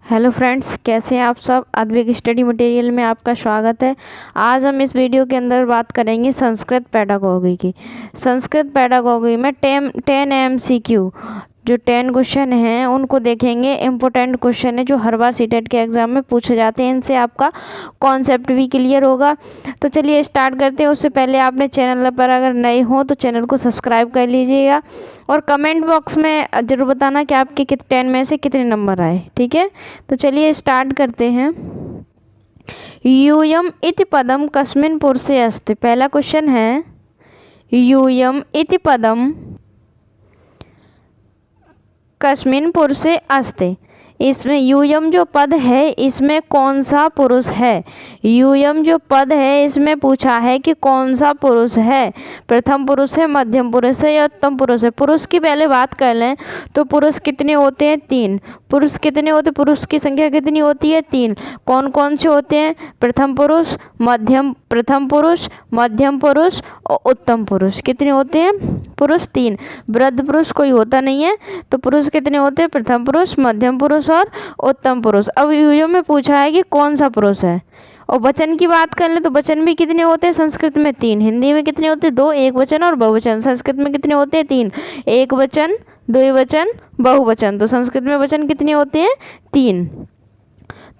Hello friends, कैसे हैं आप सब। अद्विक स्टडी मटेरियल में आपका स्वागत है। आज हम इस वीडियो के अंदर बात करेंगे संस्कृत पेडागोगी की। संस्कृत पेडागोगी में 10 MCQ जो 10 क्वेश्चन हैं उनको देखेंगे। इम्पोर्टेंट क्वेश्चन है जो हर बार सीटेट के एग्ज़ाम में पूछे जाते हैं। इनसे आपका कॉन्सेप्ट भी क्लियर होगा। तो चलिए स्टार्ट करते हैं। उससे पहले आपने चैनल पर अगर नए हो तो चैनल को सब्सक्राइब कर लीजिएगा और कमेंट बॉक्स में ज़रूर बताना कि आपके 10 में से कितने नंबर आए। ठीक है, तो चलिए स्टार्ट करते हैं। यूयम इति पदम कस्मिन् पुरुषे अस्ति। पहला क्वेश्चन है यूयम इति पदम कस्मिन् पुरुषे अस्ति। इसमें यूयम जो पद है इसमें कौन सा पुरुष है। यूयम जो पद है इसमें पूछा है कि कौन सा पुरुष है। प्रथम पुरुष है, मध्यम पुरुष है या उत्तम पुरुष है। पुरुष की पहले बात कर लें तो पुरुष कितने होते हैं? 3। पुरुष कितने होते? पुरुष की संख्या कितनी होती है? 3। कौन कौन से होते हैं? प्रथम पुरुष, प्रथम पुरुष, मध्यम पुरुष और उत्तम पुरुष। कितने होते हैं? पुरुष 3। वृद्ध पुरुष कोई होता नहीं है। तो पुरुष कितने होते हैं? प्रथम पुरुष, मध्यम पुरुष और उत्तम पुरुष। अब यूयम में पूछा है कि कौन सा पुरुष है। और वचन की बात कर ले तो वचन भी कितने होते हैं? संस्कृत में 3। हिंदी में कितने होते हैं? 2, एक वचन और बहुवचन। संस्कृत में कितने होते हैं? 3, एक वचन, द्विवचन, बहुवचन। तो संस्कृत में वचन कितने होते हैं? 3।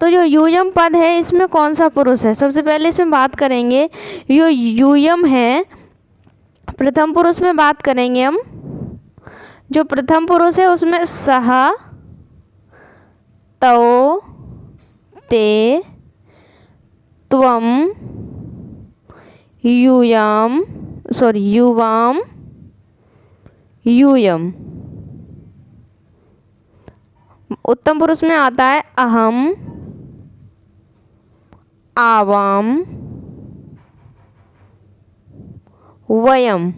तो जो यूयम पद है इसमें कौन सा पुरुष है? सबसे पहले इसमें बात करेंगे जो यूयम है। प्रथम पुरुष में बात करेंगे हम। जो प्रथम पुरुष है उसमें सह, तौ, ते, त्वम, यूयाम, युवाम, यूयम। उत्तम पुरुष में आता है अहम, आवाम, वयम।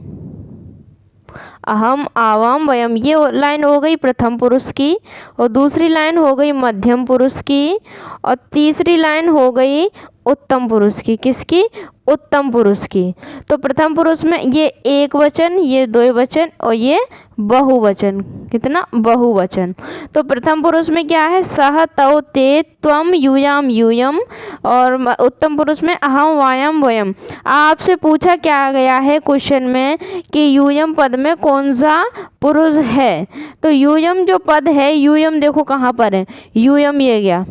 अहम, आवाम, वयम, ये लाइन हो गई प्रथम पुरुष की। और दूसरी लाइन हो गई मध्यम पुरुष की। और तीसरी लाइन हो गई उत्तम पुरुष की। किसकी? उत्तम पुरुष की। तो प्रथम पुरुष में ये एक वचन, ये द्विवचन और ये बहुवचन। कितना? बहुवचन। तो प्रथम पुरुष में क्या है? सह, तौ, ते, त्वम, यूयाम, यूयम। और उत्तम पुरुष में अहम, वायम, वयम। आपसे पूछा क्या गया है क्वेश्चन में कि यूयम पद में कौन सा पुरुष है। तो यूयम जो पद है, यूयम देखो कहाँ पर है। यूयम ये गया।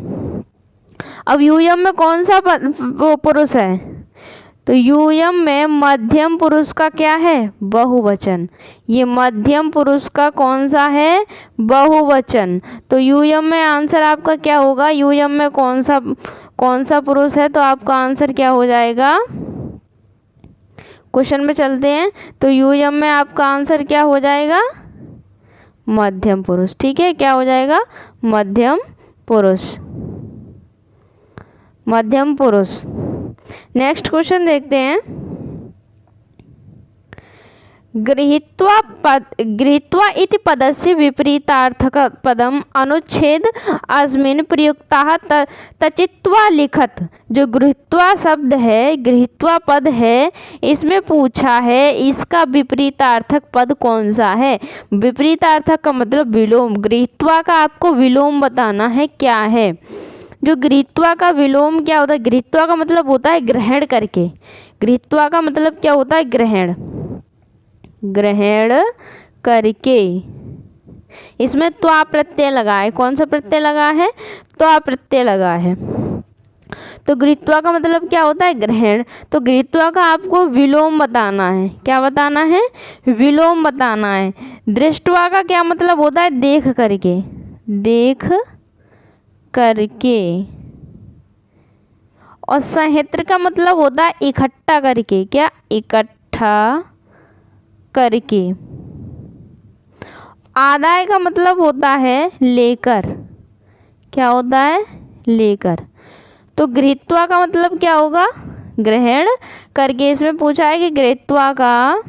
अब यूयम में कौन सा पुरुष है? तो यूयम में मध्यम पुरुष का क्या है? बहुवचन। ये मध्यम पुरुष का कौन सा है? बहुवचन। तो यूयम में आंसर आपका क्या होगा? यूयम में कौन सा पुरुष है? तो आपका आंसर क्या हो जाएगा? क्वेश्चन में चलते हैं। तो यूयम में आपका आंसर क्या हो जाएगा? मध्यम पुरुष। ठीक है, क्या हो जाएगा? मध्यम पुरुष। मध्यम पुरुष। नेक्स्ट क्वेश्चन देखते हैं। गृहीत्वा इति पदस्य विपरीतार्थक पदम अनुच्छेद अस्मिन् प्रयुक्ताः तचित्वा लिखत। जो गृहीत्वा शब्द है, गृहीत्वा पद है, इसमें पूछा है इसका विपरीतार्थक पद कौन सा है। विपरीतार्थक का मतलब विलोम। गृहीत्वा का आपको विलोम बताना है क्या है। जो गृहीत्वा का विलोम क्या होता है? गृहीत्वा का मतलब होता है ग्रहण करके। गृहीत्वा का मतलब क्या होता है? ग्रहण, ग्रहण करके। इसमें त्वा प्रत्यय लगा है। कौन सा प्रत्यय लगा है? त्वा प्रत्यय लगा है। तो गृहीत्वा का मतलब क्या होता है? ग्रहण। तो गृहीत्वा का आपको विलोम बताना है। क्या बताना है? विलोम बताना है। दृष्ट्वा का क्या मतलब होता है? देख करके, देख करके। और संहित्र का मतलब होता है इकट्ठा करके। क्या? इकट्ठा करके। आदाय का मतलब होता है लेकर। क्या होता है? लेकर। तो गृहीत्वा का मतलब क्या होगा? ग्रहण करके। इसमें पूछा है कि गृहीत्वा का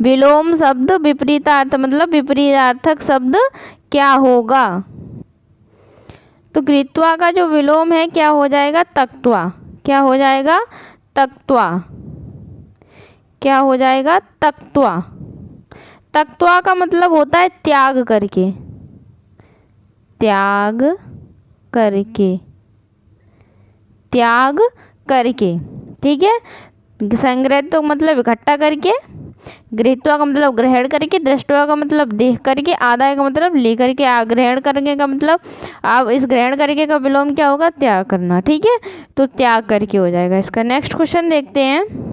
विलोम शब्द विपरीतार्थ मतलब विपरीतार्थक शब्द क्या होगा। तो गृहीत्वा का जो विलोम है क्या हो जाएगा? तक्त्वा। क्या हो जाएगा? तक्त्वा। क्या हो जाएगा? तक्त्वा। तक्त्वा का मतलब होता है त्याग करके, त्याग करके, त्याग करके। ठीक है, संग्रहित्व का मतलब इकट्ठा करके, गृहीत्वा का मतलब ग्रहण करके, दृष्टवा का मतलब देख करके, आदाय का मतलब लेकर के, ग्रहण करके का मतलब अब इस ग्रहण करके का विलोम क्या होगा, त्याग करना। ठीक है, तो त्याग करके हो जाएगा इसका। नेक्स्ट क्वेश्चन देखते हैं।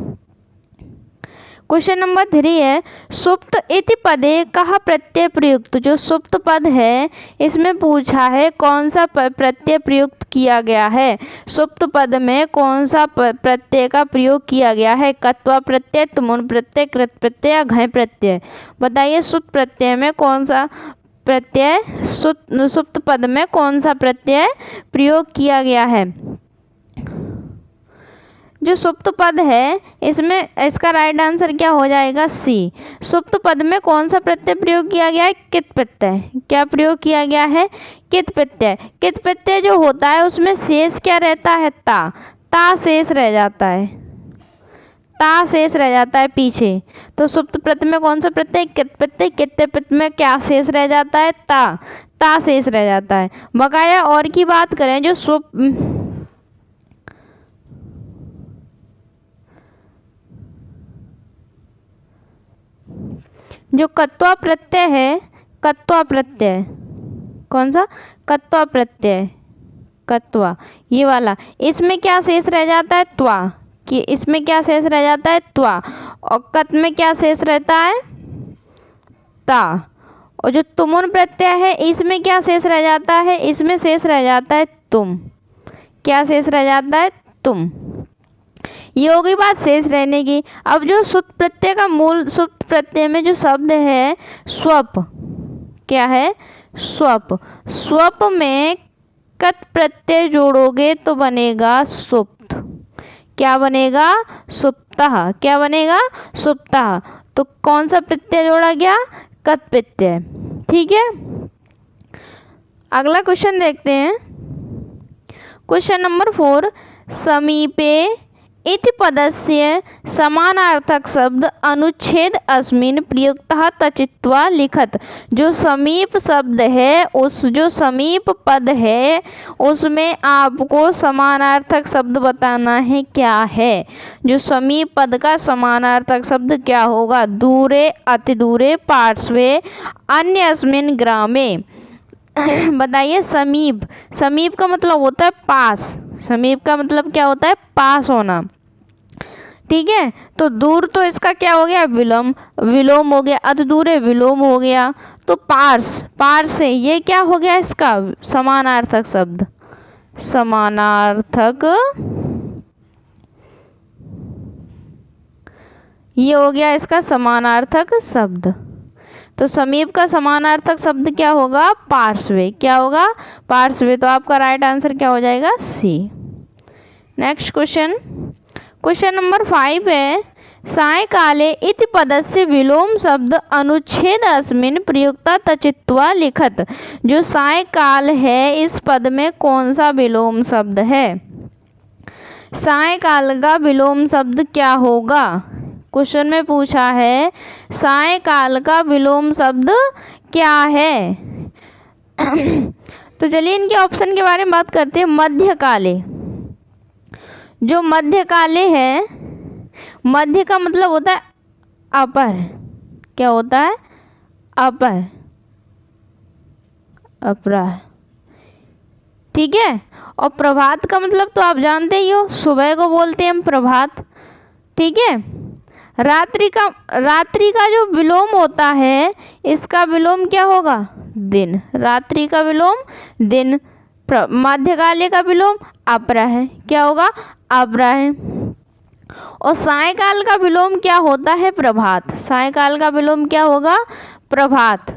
क्वेश्चन नंबर 3 है, सुप्त इति पदे कहा प्रत्यय प्रयुक्त। जो सुप्त पद है इसमें पूछा है कौन सा प्रत्यय प्रयुक्त किया गया है। सुप्त पद में कौन सा प्रत्यय का प्रयोग किया गया है। कत्वा प्रत्यय, तुमुन प्रत्यय, कृत प्रत्यय या घय प्रत्यय। बताइए सुप्त प्रत्यय में कौन सा प्रत्यय, सुप्त पद में कौन सा प्रत्यय प्रयोग किया गया है। जो सुप्त पद है इसमें इसका राइट आंसर क्या हो जाएगा, सी। सुप्त पद में कौन सा प्रत्यय प्रयोग किया गया है, कित प्रत्यय। क्या प्रयोग किया गया है, कित प्रत्यय। कित प्रत्यय जो होता है उसमें शेष क्या रहता है, ता शेष रह जाता है, ता शेष रह जाता है पीछे। तो सुप्त पद में कौन सा प्रत्यय, कित प्रत्यय। कित पद में क्या शेष रह जाता है, ता शेष रह जाता है। बकाया और की बात करें, जो जो कत्वा प्रत्यय है, कत्वा प्रत्यय कौन सा, कत्वा प्रत्यय, कत्वा ये वाला, इसमें क्या शेष रह जाता है, त्वा। कि इसमें क्या शेष रह जाता है, त्वा। और कत में क्या शेष रहता है, ता। और जो तुमुन प्रत्यय है इसमें क्या शेष रह जाता है, इसमें शेष रह जाता है तुम। क्या शेष रह जाता है, तुम। ये होगी बात शेष रहने की। अब जो सुप्त प्रत्यय का मूल, सुप्त प्रत्यय में जो शब्द है स्वप, क्या है, स्वप। स्वप में कत प्रत्यय जोड़ोगे तो बनेगा सुप्त। क्या बनेगा, सुप्तः। क्या बनेगा, सुप्तः। तो कौन सा प्रत्यय जोड़ा गया, कत प्रत्यय। ठीक है, अगला क्वेश्चन देखते हैं। क्वेश्चन नंबर 4, समीपे इति पदस्य समानार्थक शब्द अनुच्छेद अस्मिन् प्रयुक्तः तचित्वा लिखत। जो समीप शब्द है, उस जो समीप पद है उसमें आपको समानार्थक शब्द बताना है क्या है। जो समीप पद का समानार्थक शब्द क्या होगा, दूरे, अति दूरे, पार्श्वे, अन्य अस्मिन् ग्रामे। बताइए समीप, समीप का मतलब होता है पास। समीप का मतलब क्या होता है, पास होना। ठीक है, तो दूर तो इसका क्या हो गया, विलोम, विलोम हो गया। अति दूरे विलोम हो गया। तो पार्श, पार्श से ये क्या हो गया, इसका समानार्थक शब्द, समानार्थक, ये हो गया इसका समानार्थक शब्द। तो समीप का समानार्थक शब्द क्या होगा, पार्श्वे। क्या होगा, पार्श्वे। तो आपका राइट आंसर क्या हो जाएगा, सी। नेक्स्ट क्वेश्चन, क्वेश्चन नंबर 5 है, सायकाले इति पदस्य विलोम शब्द अनुच्छेद अस्मिन् प्रयुक्ता तचित्वा लिखत। जो सायकाल है इस पद में कौन सा विलोम शब्द है। सायकाल का विलोम शब्द क्या होगा, क्वेश्चन में पूछा है सायकाल का विलोम शब्द क्या है। तो चलिए इनके ऑप्शन के बारे में बात करते हैं। मध्यकाले, जो मध्यकाले है, मध्य का मतलब होता है अपर। क्या होता है, अपर, अपराह। ठीक है, और प्रभात का मतलब तो आप जानते ही हो, सुबह को बोलते हैं हम प्रभात। ठीक है, रात्रि का जो विलोम होता है इसका विलोम क्या होगा, दिन। रात्रि का विलोम दिन। मध्यकाले का विलोम अपराह। क्या होगा, अपराह। और सायकाल का विलोम क्या होता है, प्रभात। सायकाल का विलोम क्या होगा, प्रभात।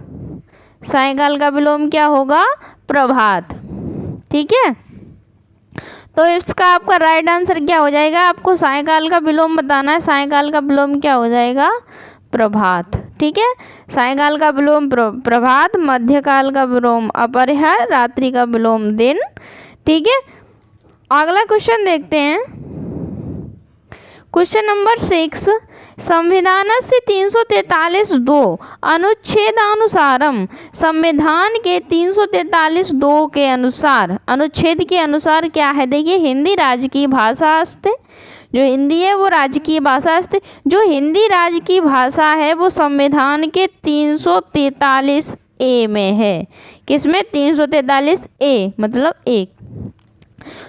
सायकाल का विलोम क्या होगा, प्रभात। ठीक है, तो इसका आपका राइट आंसर क्या हो जाएगा, आपको सायकाल का विलोम बताना है। सायकाल का विलोम क्या हो जाएगा, प्रभात। ठीक है, सायकाल का विलोम प्रभात, मध्यकाल का विलोम अपराह, रात्रि का विलोम दिन। ठीक है, अगला क्वेश्चन देखते हैं। क्वेश्चन नंबर 6, संविधानस्य 343(2) अनुच्छेदानुसारम, संविधान के 343(2) के अनुसार, अनुच्छेद के अनुसार क्या है? देखिए, हिंदी राज्य की भाषा अस्ति, जो हिंदी है वो राज्य की भाषा अस्ति। जो हिंदी राज्य की भाषा है वो संविधान के 343(a) में है। किसमें? 343(a) मतलब 1।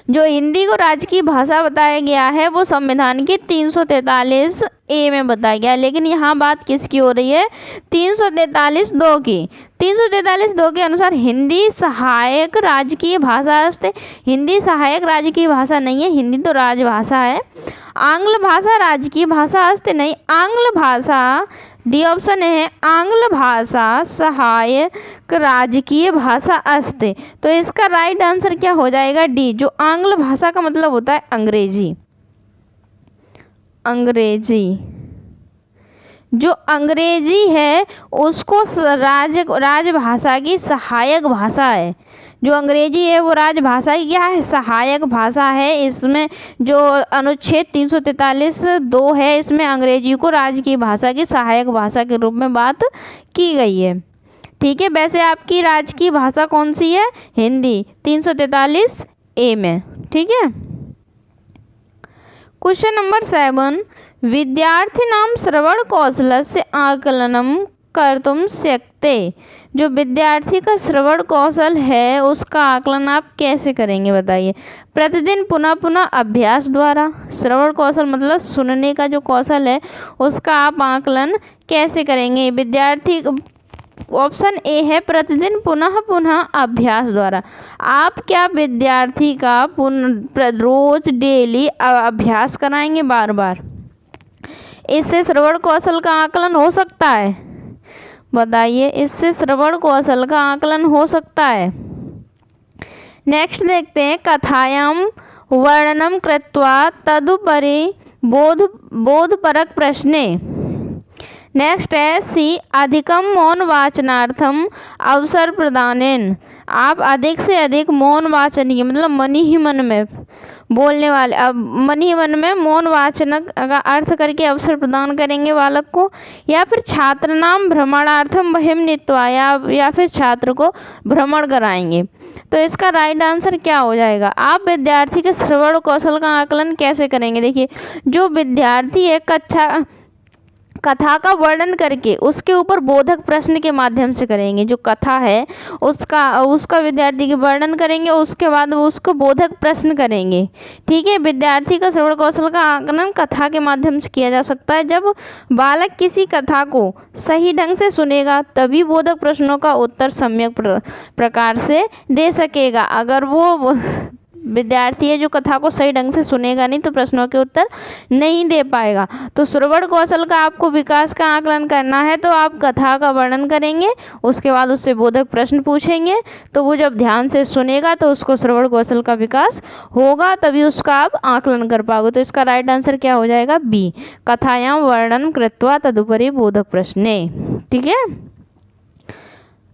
जो हिंदी को राज्य की भाषा बताया गया है वो संविधान के 343(a) में बताया गया है। लेकिन यहाँ बात किसकी हो रही है? 343(2) की। 343(2) के अनुसार हिंदी सहायक राज्य की भाषा अस्ति। हिंदी सहायक राज्य की भाषा नहीं है, हिंदी तो राजभाषा है। आंग्ल भाषा राज्य की भाषा अस्ति नहीं, आंग्ल भाषा, डी ऑप्शन है, आंग्ल भाषा सहायक राजकीय भाषा अस्ति। तो इसका राइट आंसर क्या हो जाएगा? डी। जो आंग्ल भाषा का मतलब होता है अंग्रेजी। अंग्रेजी, जो अंग्रेजी है उसको राजभाषा की सहायक भाषा है। जो अंग्रेजी है वो राजभाषा की क्या है? सहायक भाषा है। इसमें जो अनुच्छेद 343(2) है, इसमें अंग्रेजी को राज्य की भाषा की सहायक भाषा के रूप में बात की गई है। ठीक है, वैसे आपकी राज्य की भाषा कौन सी है? हिंदी, 343(a) में। ठीक है। क्वेश्चन नंबर 7, विद्यार्थिनां श्रवणकौशलस्य आकलनम कर्तुं शक्यते। जो विद्यार्थी का श्रवण कौशल है उसका आकलन आप कैसे करेंगे? बताइए। प्रतिदिन पुनः पुनः अभ्यास द्वारा। श्रवण कौशल मतलब सुनने का जो कौशल है उसका आप आकलन कैसे करेंगे? विद्यार्थी, ऑप्शन ए है, प्रतिदिन पुनः पुनः अभ्यास द्वारा। आप क्या विद्यार्थी का रोज डेली अभ्यास कराएंगे बार बार? इससे श्रवण कौशल का आकलन हो सकता है? बताइए, इससे श्रवण कौशल का आकलन हो सकता है? नेक्स्ट देखते हैं, कथायाम वर्णनम कृत्वा तदुपरि बोधपरक प्रश्ने। नेक्स्ट है सी, अधिकम मौन वाचनार्थम अवसर प्रदानेन। आप अधिक से अधिक मौन वाचन की, मतलब मन ही मन में बोलने वाले, अब मन ही मन में मौन वाचन का अर्थ करके अवसर प्रदान करेंगे बालक को, या फिर छात्र नाम भ्रमणार्थम बहिम नीत्वा, या फिर छात्र को भ्रमण कराएंगे। तो इसका राइट आंसर क्या हो जाएगा? आप विद्यार्थी के श्रवण कौशल का आकलन कैसे करेंगे? देखिए, जो विद्यार्थी है कथा का वर्णन करके उसके ऊपर बोधक प्रश्न के माध्यम से करेंगे। जो कथा है उसका विद्यार्थी के वर्णन करेंगे, उसके बाद वो उसको बोधक प्रश्न करेंगे। ठीक है, विद्यार्थी का श्रवण कौशल का आकलन कथा के माध्यम से किया जा सकता है। जब बालक किसी कथा को सही ढंग से सुनेगा तभी बोधक प्रश्नों का उत्तर सम्यक प्रकार से दे सकेगा। अगर वो विद्यार्थी है जो कथा को सही ढंग से सुनेगा नहीं तो प्रश्नों के उत्तर नहीं दे पाएगा। तो श्रवण कौशल का आपको विकास का आकलन करना है तो आप कथा का वर्णन करेंगे, उसके बाद उससे बोधक प्रश्न पूछेंगे, तो वो जब ध्यान से सुनेगा तो उसको श्रवण कौशल का विकास होगा, तभी उसका आप आकलन कर पाओगे। तो इसका राइट आंसर क्या हो जाएगा? बी, कथायां वर्णन कृत्वा तदुपरि बोधक प्रश्ने। ठीक है,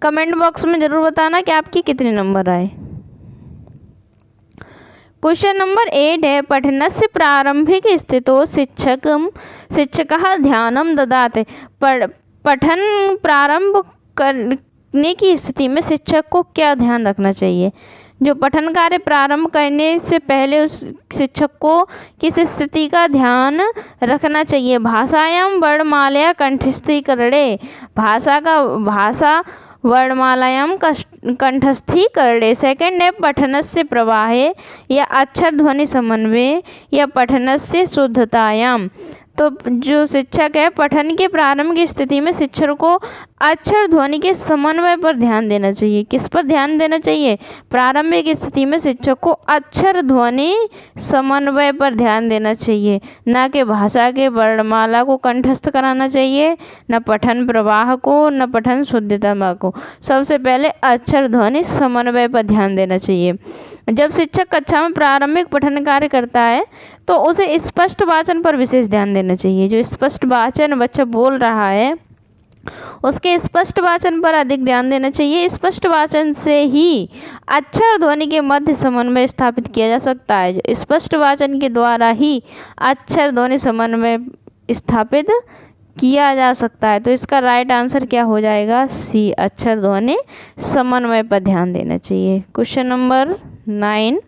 कमेंट बॉक्स में जरूर बताना कि आपके कितने नंबर आए। क्वेश्चन नंबर 8 है, पठनस्य प्रारंभिक स्थितौ शिक्षकः ध्यानं ददाति। पठन प्रारंभ करने की स्थिति में शिक्षक को क्या ध्यान रखना चाहिए? जो पठन कार्य प्रारंभ करने से पहले उस शिक्षक को किस स्थिति का ध्यान रखना चाहिए? भाषायाम वर्णमालया कंठस्थीकरणे। भाषा वर्णमालायां कंठस्थीकरणे। सेकंड है, पठनस्य प्रवाहे या अक्षर ध्वनि समन्वय या पठनस्य शुद्धतायां। तो जो शिक्षक है पठन के प्रारंभ की स्थिति में शिक्षक को अक्षर ध्वनि के समन्वय पर ध्यान देना चाहिए। किस पर ध्यान देना चाहिए? प्रारंभिक स्थिति में शिक्षक को अक्षर ध्वनि समन्वय पर ध्यान देना चाहिए, ना कि भाषा के वर्णमाला को कंठस्थ कराना चाहिए, न पठन प्रवाह को, न पठन शुद्धता को। सबसे पहले अक्षर ध्वनि समन्वय पर ध्यान देना चाहिए। जब शिक्षक कक्षा में प्रारंभिक पठन कार्य करता है तो उसे स्पष्ट वाचन पर विशेष ध्यान देना चाहिए। जो स्पष्ट वाचन बच्चा बोल रहा है उसके स्पष्ट वाचन पर अधिक ध्यान देना चाहिए। स्पष्ट वाचन से ही अक्षर ध्वनि के मध्य समन्वय स्थापित किया जा सकता है। जो स्पष्ट वाचन के द्वारा ही अक्षर ध्वनि समन्वय स्थापित किया जा सकता है। तो इसका राइट आंसर क्या हो जाएगा? सी, अक्षर ध्वनि समन्वय पर ध्यान देना चाहिए। क्वेश्चन नंबर 9,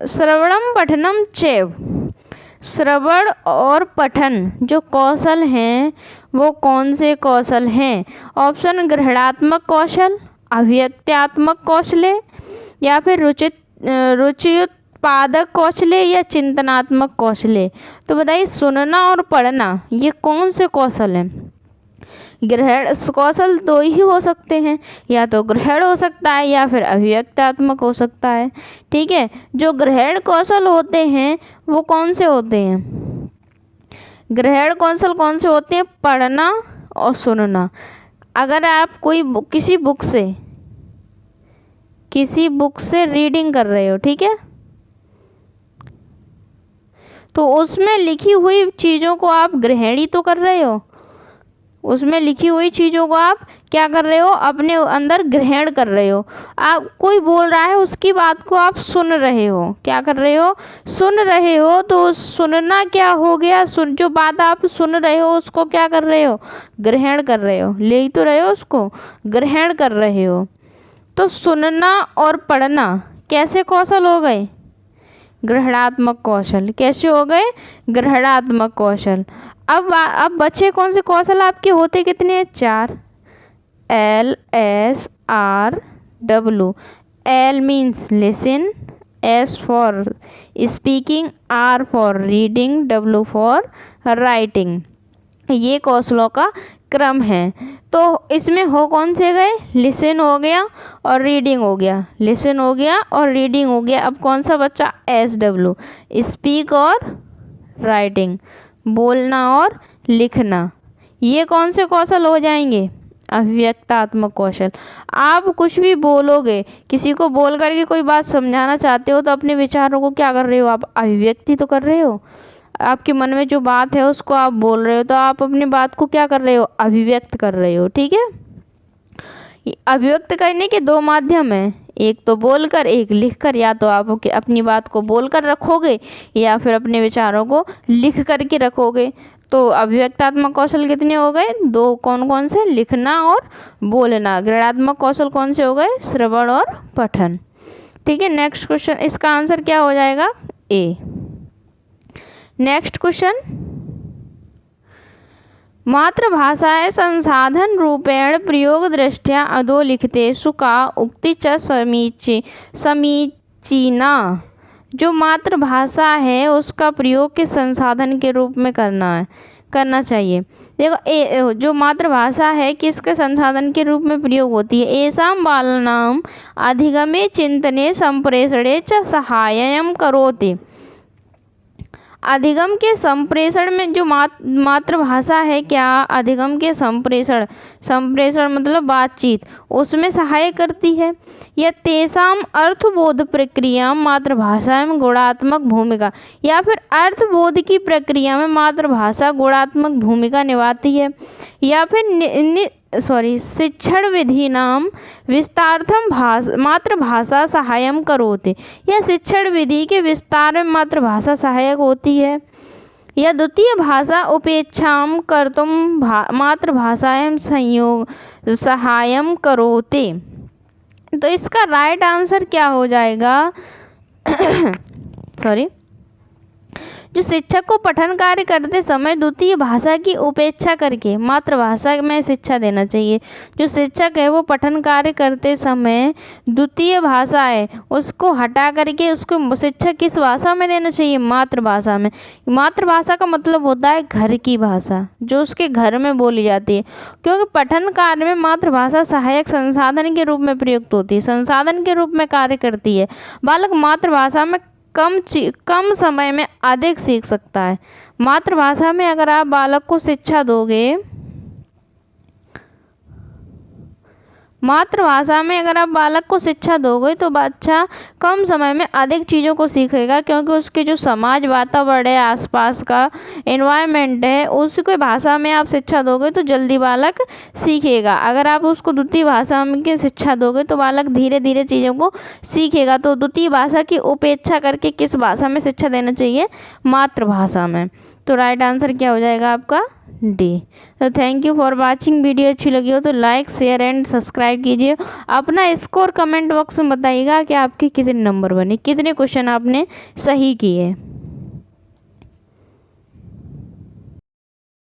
श्रवणम पठनम चैव। श्रवण और पठन जो कौशल हैं वो कौन से कौशल हैं? ऑप्शन ग्रहणात्मक कौशल, अभिव्यक्त्यात्मक कौशल, या फिर रुचिउत्पादक कौशल, या चिंतनात्मक कौशल। तो बताइए, सुनना और पढ़ना ये कौन से कौशल हैं? ग्रहण कौशल दो ही हो सकते हैं, या तो ग्रहण हो सकता है या फिर अभिव्यक्त्यात्मक हो सकता है। ठीक है, जो ग्रहण कौशल होते हैं वो कौन से होते हैं? ग्रहण कौशल कौन से होते हैं? पढ़ना और सुनना। अगर आप किसी बुक से रीडिंग कर रहे हो, ठीक है, तो उसमें लिखी हुई चीज़ों को आप ग्रहण ही तो कर रहे हो। उसमें लिखी हुई चीज़ों को आप क्या कर रहे हो? अपने अंदर ग्रहण कर रहे हो। आप कोई बोल रहा है उसकी बात को आप सुन रहे हो। क्या कर रहे हो? सुन रहे हो। तो सुनना क्या हो गया? जो बात आप सुन रहे हो उसको क्या कर रहे हो? ग्रहण कर रहे हो। ले ही तो रहे हो उसको, ग्रहण कर रहे हो। तो सुनना और पढ़ना कैसे कौशल हो गए? ग्रहणात्मक कौशल। कैसे हो गए? ग्रहणात्मक कौशल। अब बचे कौन से कौशल आपके होते कितने हैं? 4। LSRW। L means listen, S for speaking, R for reading, W for writing. ये कौशलों का क्रम है। तो इसमें हो कौन से गए? लिसन हो गया और रीडिंग हो गया। लिसन हो गया और रीडिंग हो गया। अब कौन सा बच्चा? SW, स्पीक और राइटिंग, बोलना और लिखना। ये कौन से कौशल हो जाएंगे? अभिव्यक्तात्मक कौशल। आप कुछ भी बोलोगे, किसी को बोल करके कोई बात समझाना चाहते हो तो अपने विचारों को क्या कर रहे हो? आप अभिव्यक्ति तो कर रहे हो। आपके मन में जो बात है उसको आप बोल रहे हो, तो आप अपनी बात को क्या कर रहे हो? अभिव्यक्त कर रहे हो। ठीक है, अभिव्यक्त करने के दो माध्यम हैं, एक तो बोलकर, एक लिखकर। या तो आप अपनी बात को बोलकर रखोगे या फिर अपने विचारों को लिख करके रखोगे। तो अभिव्यक्तात्मक कौशल कितने हो गए? 2। कौन कौन से? लिखना और बोलना। ग्रहणात्मक कौशल कौन से हो गए? श्रवण और पठन। ठीक है, नेक्स्ट क्वेश्चन, इसका आंसर क्या हो जाएगा? ए। नेक्स्ट क्वेश्चन, मातृभाषाय संसाधन रूपेण प्रयोग दृष्ट्या अधोलिखितेषु का उक्ति च समीचीना। जो मातृभाषा है उसका प्रयोग किस संसाधन के रूप में करना चाहिए? देखो, जो मातृभाषा है किसके संसाधन के रूप में प्रयोग होती है? एषां बालानां अधिगमे चिंतने संप्रेषणे च सहायं करोति। अधिगम के संप्रेषण में जो मातृभाषा है, क्या अधिगम के संप्रेषण मतलब बातचीत, उसमें सहाय करती है। या तेषाम अर्थबोध प्रक्रिया मातृभाषा में गुणात्मक भूमिका, या फिर अर्थबोध की प्रक्रिया में मातृभाषा गुणात्मक भूमिका निभाती है। या फिर शिक्षण विधीनां विस्तार्थम मातृभाषा सहायं करोति। या शिक्षण विधि के विस्तार में मातृभाषा सहायक होती है। या द्वितीय भाषा उपेक्षां कर्तुं मातृभाषायां सहायं करोति। तो इसका राइट आंसर क्या हो जाएगा? जो शिक्षक को पठन कार्य करते समय द्वितीय भाषा की उपेक्षा करके मातृभाषा में शिक्षा देना चाहिए। जो शिक्षक है वो पठन कार्य करते समय द्वितीय भाषा है उसको हटा करके उसको शिक्षा किस भाषा में देना चाहिए? मातृभाषा में। मातृभाषा का मतलब होता है घर की भाषा, जो उसके घर में बोली जाती है। क्योंकि पठन कार्य में मातृभाषा सहायक संसाधन के रूप में प्रयुक्त होती है, संसाधन के रूप में कार्य करती है। बालक मातृभाषा में कम समय में अधिक सीख सकता है। मातृभाषा में अगर आप बालक को शिक्षा दोगे, मातृभाषा में अगर आप बालक को शिक्षा दोगे तो बच्चा कम समय में अधिक चीज़ों को सीखेगा, क्योंकि उसके जो समाज वातावरण है, आसपास का एनवायरनमेंट है, उसके भाषा में आप शिक्षा दोगे तो जल्दी बालक सीखेगा। अगर आप उसको द्वितीय भाषा में की शिक्षा दोगे तो बालक धीरे धीरे चीज़ों को सीखेगा। तो द्वितीय भाषा की उपेक्षा करके किस भाषा में शिक्षा देना चाहिए? मातृभाषा में। तो राइट आंसर क्या हो जाएगा आपका? डी। तो thank you for watching. Video अच्छी लगी हो तो लाइक शेयर एंड सब्सक्राइब कीजिए। अपना स्कोर कमेंट बॉक्स में बताइएगा कि आपके कितने नंबर बने, कितने क्वेश्चन आपने सही किए।